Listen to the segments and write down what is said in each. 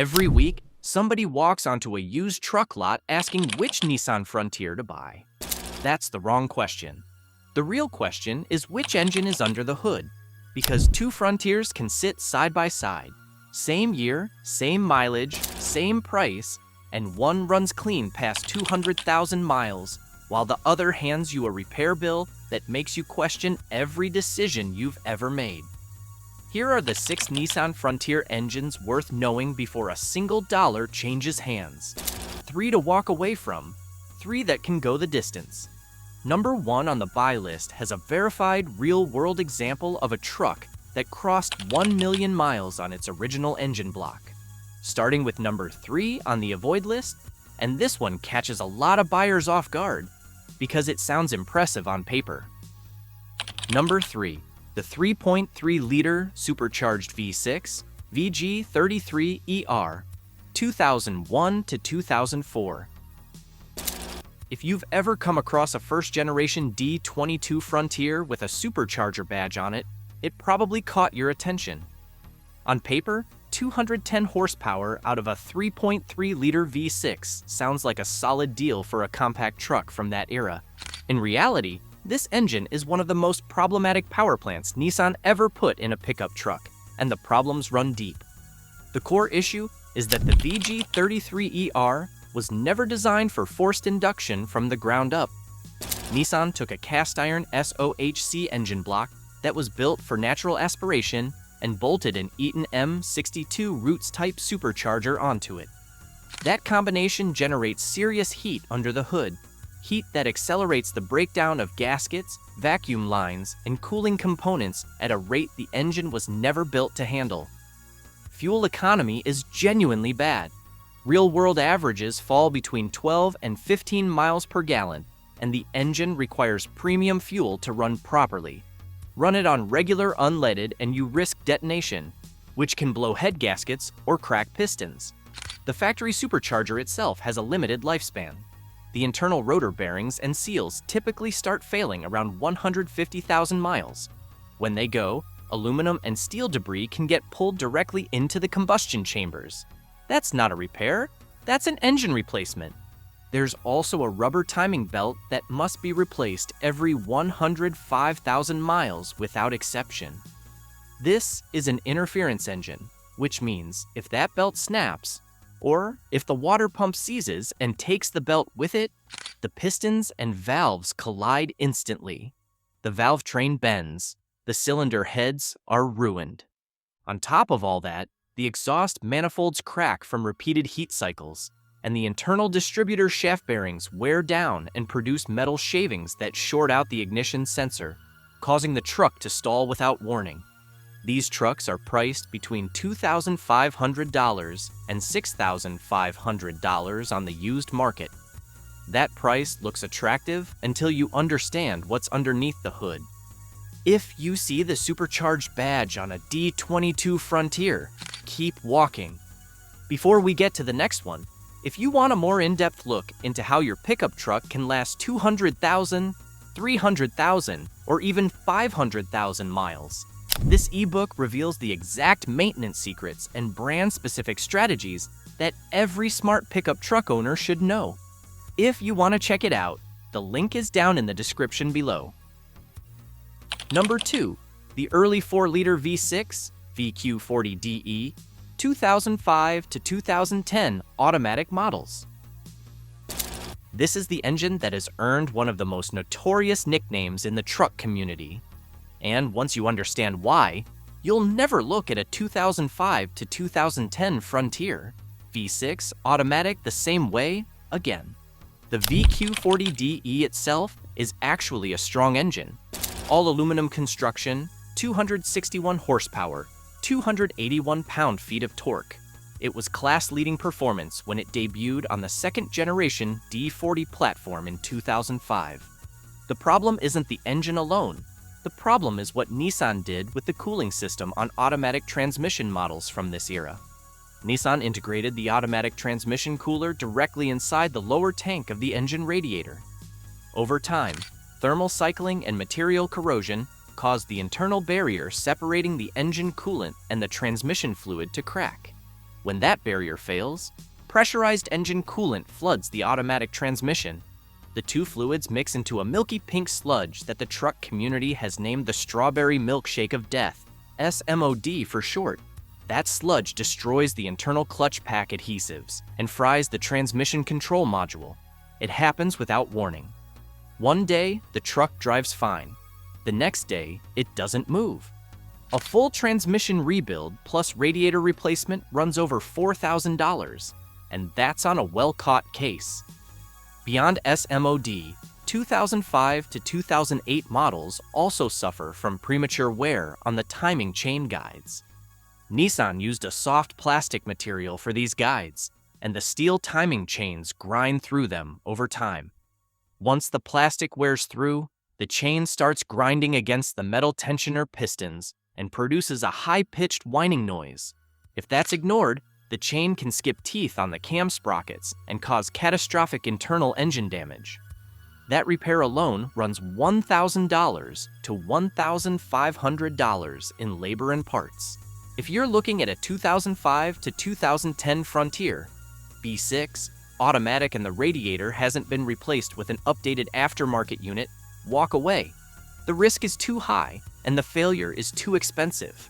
Every week, somebody walks onto a used truck lot asking which Nissan Frontier to buy. That's the wrong question. The real question is which engine is under the hood, because two Frontiers can sit side by side. Same year, same mileage, same price, and one runs clean past 200,000 miles, while the other hands you a repair bill that makes you question every decision you've ever made. Here are the 6 Nissan Frontier engines worth knowing before a single dollar changes hands. 3 to walk away from, 3 that can go the distance. Number 1 on the buy list has a verified real-world example of a truck that crossed 1 million miles on its original engine block. Starting with number 3 on the avoid list, and this one catches a lot of buyers off guard because it sounds impressive on paper. Number 3. The 3.3-liter Supercharged V6 VG33ER, 2001 to 2004. If you've ever come across a first-generation D22 Frontier with a supercharger badge on it, it probably caught your attention. On paper, 210 horsepower out of a 3.3-liter V6 sounds like a solid deal for a compact truck from that era. In reality, this engine is one of the most problematic power plants Nissan ever put in a pickup truck, and the problems run deep. The core issue is that the VG33ER was never designed for forced induction from the ground up. Nissan took a cast-iron SOHC engine block that was built for natural aspiration and bolted an Eaton M62 Roots-type supercharger onto it. That combination generates serious heat under the hood, heat that accelerates the breakdown of gaskets, vacuum lines, and cooling components at a rate the engine was never built to handle. Fuel economy is genuinely bad. Real-world averages fall between 12 and 15 miles per gallon, and the engine requires premium fuel to run properly. Run it on regular unleaded and you risk detonation, which can blow head gaskets or crack pistons. The factory supercharger itself has a limited lifespan. The internal rotor bearings and seals typically start failing around 150,000 miles. When they go, aluminum and steel debris can get pulled directly into the combustion chambers. That's not a repair, that's an engine replacement. There's also a rubber timing belt that must be replaced every 105,000 miles without exception. This is an interference engine, which means if that belt snaps, or if the water pump seizes and takes the belt with it, the pistons and valves collide instantly. The valve train bends, the cylinder heads are ruined. On top of all that, the exhaust manifolds crack from repeated heat cycles, and the internal distributor shaft bearings wear down and produce metal shavings that short out the ignition sensor, causing the truck to stall without warning. These trucks are priced between $2,500 and $6,500 on the used market. That price looks attractive until you understand what's underneath the hood. If you see the supercharged badge on a D22 Frontier, keep walking. Before we get to the next one, if you want a more in-depth look into how your pickup truck can last 200,000, 300,000, or even 500,000 miles, this ebook reveals the exact maintenance secrets and brand-specific strategies that every smart pickup truck owner should know. If you want to check it out, the link is down in the description below. Number 2, the early 4-liter V6 VQ40DE 2005 to 2010 automatic models. This is the engine that has earned one of the most notorious nicknames in the truck community. And once you understand why, you'll never look at a 2005 to 2010 Frontier V6 automatic the same way again. The VQ40DE itself is actually a strong engine. All aluminum construction, 261 horsepower, 281 pound-feet of torque. It was class-leading performance when it debuted on the second-generation D40 platform in 2005. The problem isn't the engine alone. The problem is what Nissan did with the cooling system on automatic transmission models from this era. Nissan integrated the automatic transmission cooler directly inside the lower tank of the engine radiator. Over time, thermal cycling and material corrosion caused the internal barrier separating the engine coolant and the transmission fluid to crack. When that barrier fails, pressurized engine coolant floods the automatic transmission. The two fluids mix into a milky pink sludge that the truck community has named the Strawberry Milkshake of Death, SMOD for short. That sludge destroys the internal clutch pack adhesives and fries the transmission control module. It happens without warning. One day, the truck drives fine. The next day, it doesn't move. A full transmission rebuild plus radiator replacement runs over $4,000, and that's on a well-caught case. Beyond SMOD, 2005 to 2008 models also suffer from premature wear on the timing chain guides. Nissan used a soft plastic material for these guides, and the steel timing chains grind through them over time. Once the plastic wears through, the chain starts grinding against the metal tensioner pistons and produces a high-pitched whining noise. If that's ignored, the chain can skip teeth on the cam sprockets and cause catastrophic internal engine damage. That repair alone runs $1,000 to $1,500 in labor and parts. If you're looking at a 2005 to 2010 Frontier, V6, automatic and the radiator hasn't been replaced with an updated aftermarket unit, walk away. The risk is too high and the failure is too expensive.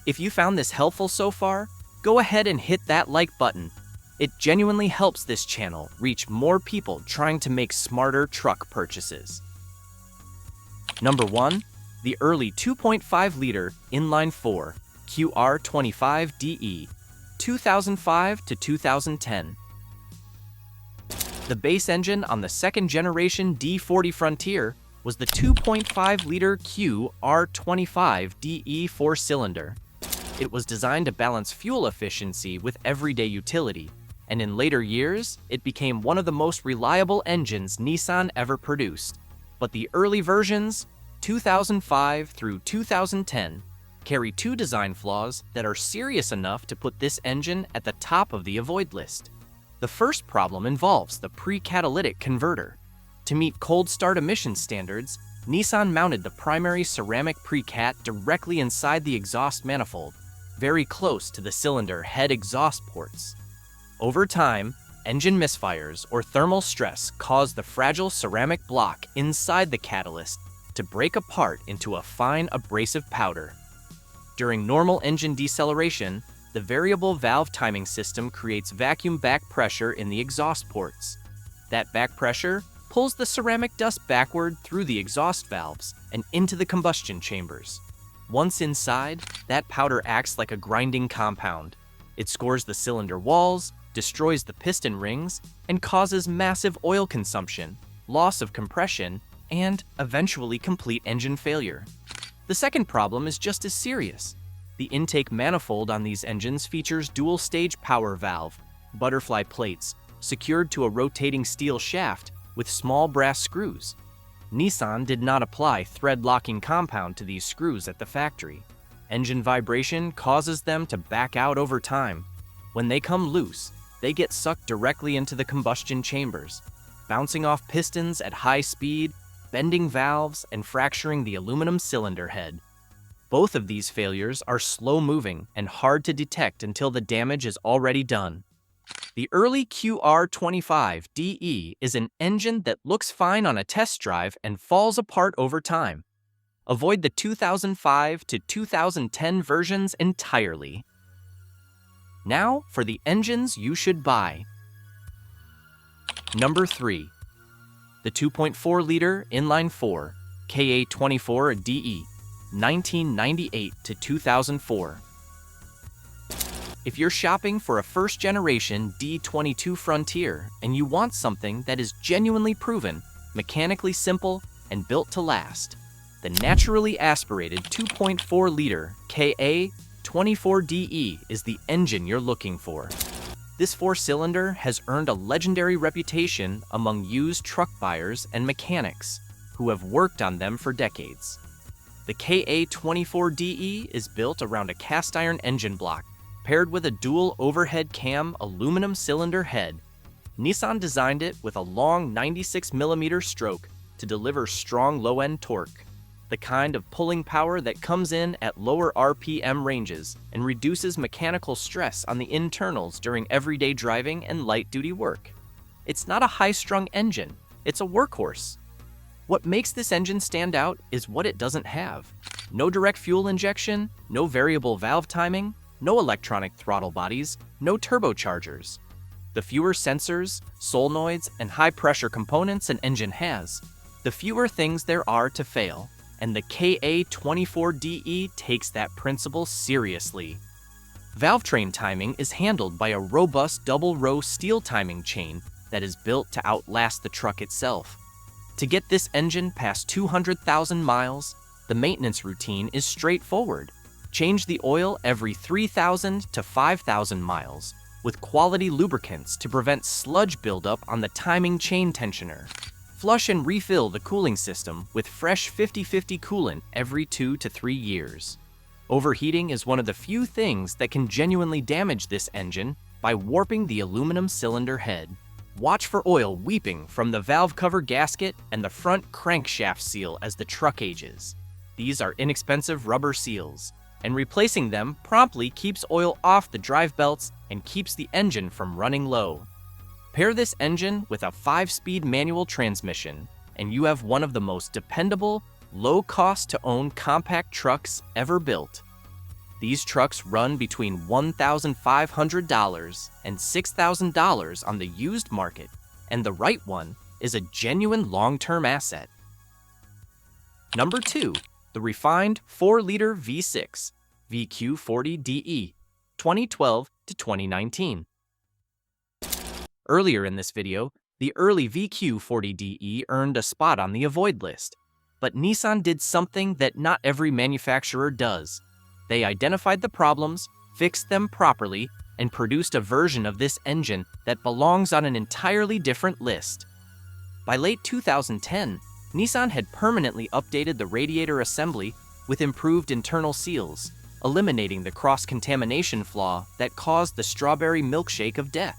If you found this helpful so far, go ahead and hit that like button. It genuinely helps this channel reach more people trying to make smarter truck purchases. Number 1. The early 2.5-liter inline-4 QR25DE, 2005 to 2010. The base engine on the second-generation D40 Frontier was the 2.5-liter QR25DE 4-cylinder. It was designed to balance fuel efficiency with everyday utility, and in later years, it became one of the most reliable engines Nissan ever produced. But the early versions, 2005 through 2010, carry two design flaws that are serious enough to put this engine at the top of the avoid list. The first problem involves the pre-catalytic converter. To meet cold start emission standards, Nissan mounted the primary ceramic pre-cat directly inside the exhaust manifold, very close to the cylinder head exhaust ports. Over time, engine misfires or thermal stress cause the fragile ceramic block inside the catalyst to break apart into a fine abrasive powder. During normal engine deceleration, the variable valve timing system creates vacuum back pressure in the exhaust ports. That back pressure pulls the ceramic dust backward through the exhaust valves and into the combustion chambers. Once inside, that powder acts like a grinding compound. It scores the cylinder walls, destroys the piston rings, and causes massive oil consumption, loss of compression, and eventually complete engine failure. The second problem is just as serious. The intake manifold on these engines features dual-stage power valve, butterfly plates, secured to a rotating steel shaft with small brass screws. Nissan did not apply thread-locking compound to these screws at the factory. Engine vibration causes them to back out over time. When they come loose, they get sucked directly into the combustion chambers, bouncing off pistons at high speed, bending valves, and fracturing the aluminum cylinder head. Both of these failures are slow-moving and hard to detect until the damage is already done. The early QR25DE is an engine that looks fine on a test drive and falls apart over time. Avoid the 2005 to 2010 versions entirely. Now for the engines you should buy. Number 3. The 2.4-liter inline-4 KA24DE, 1998 to 2004. If you're shopping for a first-generation D22 Frontier and you want something that is genuinely proven, mechanically simple, and built to last, the naturally aspirated 2.4-liter KA24DE is the engine you're looking for. This four-cylinder has earned a legendary reputation among used truck buyers and mechanics who have worked on them for decades. The KA24DE is built around a cast-iron engine block paired with a dual overhead cam aluminum cylinder head. Nissan designed it with a long 96mm stroke to deliver strong low-end torque. the kind of pulling power that comes in at lower RPM ranges and reduces mechanical stress on the internals during everyday driving and light-duty work. It's not a high-strung engine, it's a workhorse. What makes this engine stand out is what it doesn't have. No direct fuel injection, no variable valve timing, no electronic throttle bodies, no turbochargers. The fewer sensors, solenoids, and high-pressure components an engine has, the fewer things there are to fail, and the KA24DE takes that principle seriously. Valve train timing is handled by a robust double-row steel timing chain that is built to outlast the truck itself. To get this engine past 200,000 miles, the maintenance routine is straightforward. Change the oil every 3,000 to 5,000 miles, with quality lubricants to prevent sludge buildup on the timing chain tensioner. Flush and refill the cooling system with fresh 50/50 coolant every 2 to 3 years. Overheating is one of the few things that can genuinely damage this engine by warping the aluminum cylinder head. Watch for oil weeping from the valve cover gasket and the front crankshaft seal as the truck ages. These are inexpensive rubber seals, and replacing them promptly keeps oil off the drive belts and keeps the engine from running low. Pair this engine with a 5-speed manual transmission, and you have one of the most dependable, low-cost-to-own compact trucks ever built. These trucks run between $1,500 and $6,000 on the used market, and the right one is a genuine long-term asset. Number 2. The refined 4-liter V6 VQ40DE, 2012 to 2019. Earlier in this video, the early VQ40DE earned a spot on the avoid list, but Nissan did something that not every manufacturer does. They identified the problems, fixed them properly, and produced a version of this engine that belongs on an entirely different list. By late 2010, Nissan had permanently updated the radiator assembly with improved internal seals, eliminating the cross-contamination flaw that caused the strawberry milkshake of death.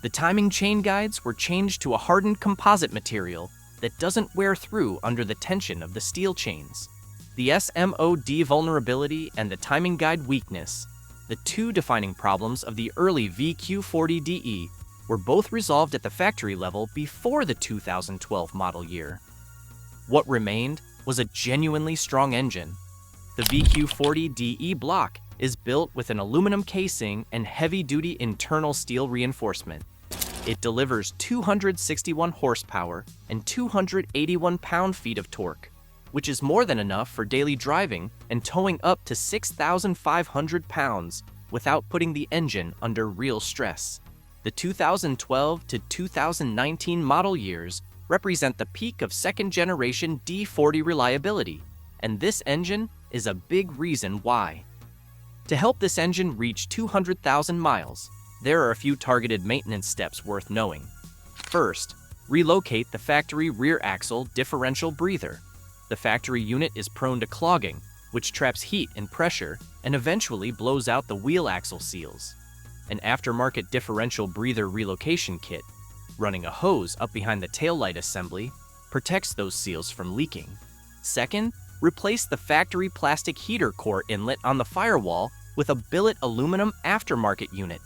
The timing chain guides were changed to a hardened composite material that doesn't wear through under the tension of the steel chains. The SMOD vulnerability and the timing guide weakness, the two defining problems of the early VQ40DE, were both resolved at the factory level before the 2012 model year. What remained was a genuinely strong engine. The VQ40DE block is built with an aluminum casing and heavy-duty internal steel reinforcement. It delivers 261 horsepower and 281 pound-feet of torque, which is more than enough for daily driving and towing up to 6,500 pounds without putting the engine under real stress. The 2012 to 2019 model years represent the peak of second-generation D40 reliability, and this engine is a big reason why. To help this engine reach 200,000 miles, there are a few targeted maintenance steps worth knowing. First, relocate the factory rear axle differential breather. The factory unit is prone to clogging, which traps heat and pressure and eventually blows out the wheel axle seals. An aftermarket differential breather relocation kit, running a hose up behind the taillight assembly, protects those seals from leaking. Second, replace the factory plastic heater core inlet on the firewall with a billet aluminum aftermarket unit.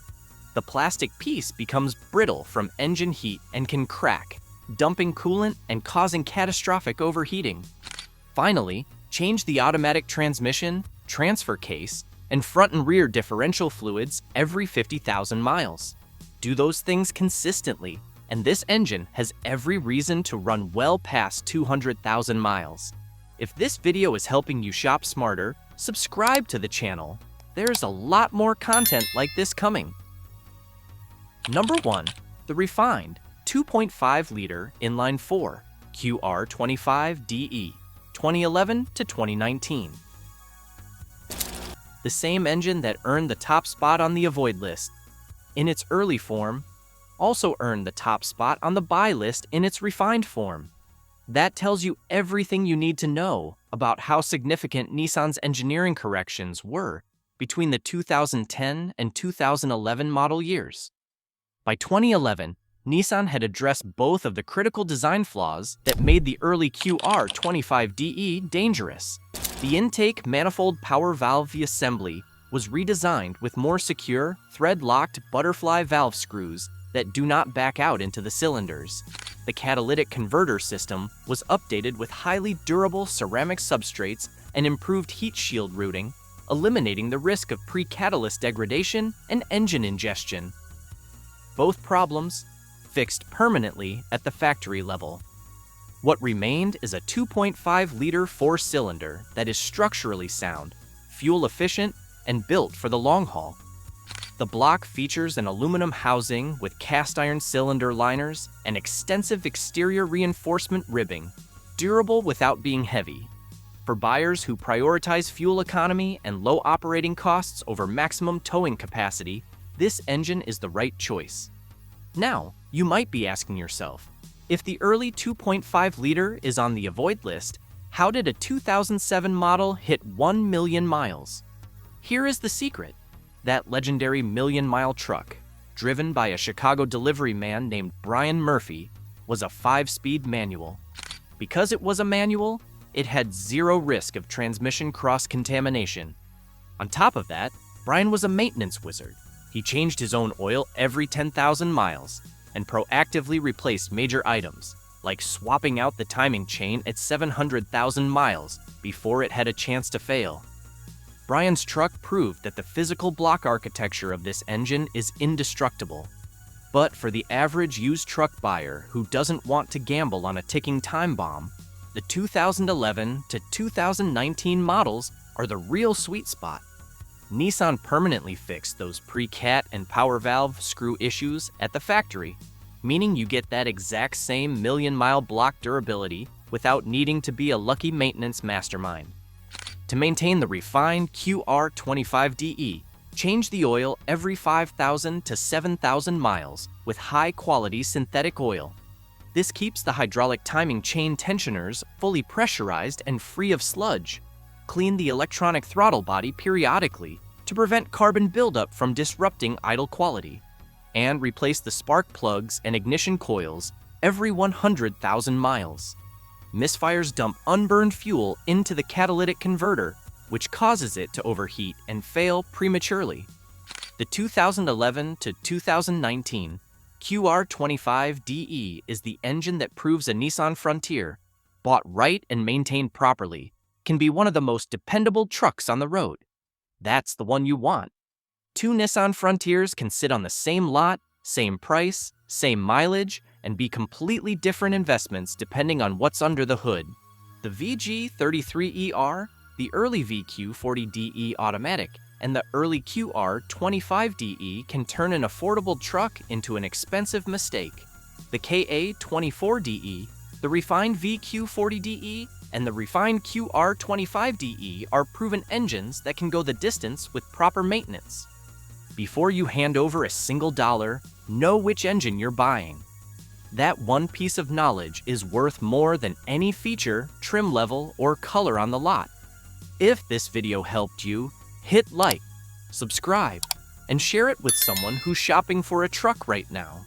The plastic piece becomes brittle from engine heat and can crack, dumping coolant and causing catastrophic overheating. Finally, change the automatic transmission, transfer case, and front and rear differential fluids every 50,000 miles. Do those things consistently, and this engine has every reason to run well past 200,000 miles. If this video is helping you shop smarter, subscribe to the channel. There's a lot more content like this coming. Number 1. The refined 2.5-liter inline-4 QR25DE, 2011 to 2019. The same engine that earned the top spot on the avoid list in its early form also earned the top spot on the buy list in its refined form. That tells you everything you need to know about how significant Nissan's engineering corrections were between the 2010 and 2011 model years. By 2011, Nissan had addressed both of the critical design flaws that made the early QR25DE dangerous. The intake manifold power valve assembly was redesigned with more secure, thread-locked butterfly valve screws that do not back out into the cylinders. The catalytic converter system was updated with highly durable ceramic substrates and improved heat shield routing, eliminating the risk of pre-catalyst degradation and engine ingestion. Both problems fixed permanently at the factory level. What remained is a 2.5-liter four-cylinder that is structurally sound, fuel-efficient, and built for the long haul. The block features an aluminum housing with cast-iron cylinder liners and extensive exterior reinforcement ribbing, durable without being heavy. For buyers who prioritize fuel economy and low operating costs over maximum towing capacity, this engine is the right choice. Now, you might be asking yourself, if the early 2.5-liter is on the avoid list, how did a 2007 model hit 1 million miles? Here is the secret. That legendary million-mile truck, driven by a Chicago delivery man named Brian Murphy, was a 5-speed manual. Because it was a manual, it had zero risk of transmission cross-contamination. On top of that, Brian was a maintenance wizard. He changed his own oil every 10,000 miles and proactively replaced major items, like swapping out the timing chain at 700,000 miles before it had a chance to fail. Brian's truck proved that the physical block architecture of this engine is indestructible. But for the average used truck buyer who doesn't want to gamble on a ticking time bomb, the 2011 to 2019 models are the real sweet spot. Nissan permanently fixed those pre-cat and power valve screw issues at the factory, meaning you get that exact same million-mile block durability without needing to be a lucky maintenance mastermind. To maintain the refined QR25DE, change the oil every 5,000 to 7,000 miles with high-quality synthetic oil. This keeps the hydraulic timing chain tensioners fully pressurized and free of sludge. Clean the electronic throttle body periodically to prevent carbon buildup from disrupting idle quality. And replace the spark plugs and ignition coils every 100,000 miles. Misfires dump unburned fuel into the catalytic converter, which causes it to overheat and fail prematurely. The 2011 to 2019 QR25DE is the engine that proves a Nissan Frontier, bought right and maintained properly, can be one of the most dependable trucks on the road. That's the one you want. Two Nissan Frontiers can sit on the same lot, same price, same mileage, and be completely different investments depending on what's under the hood. The VG33ER, the early VQ40DE automatic, and the early QR25DE can turn an affordable truck into an expensive mistake. The KA24DE, the refined VQ40DE, and the refined QR25DE are proven engines that can go the distance with proper maintenance. Before you hand over a single dollar, know which engine you're buying. That one piece of knowledge is worth more than any feature, trim level, or color on the lot. If this video helped you, hit like, subscribe, and share it with someone who's shopping for a truck right now.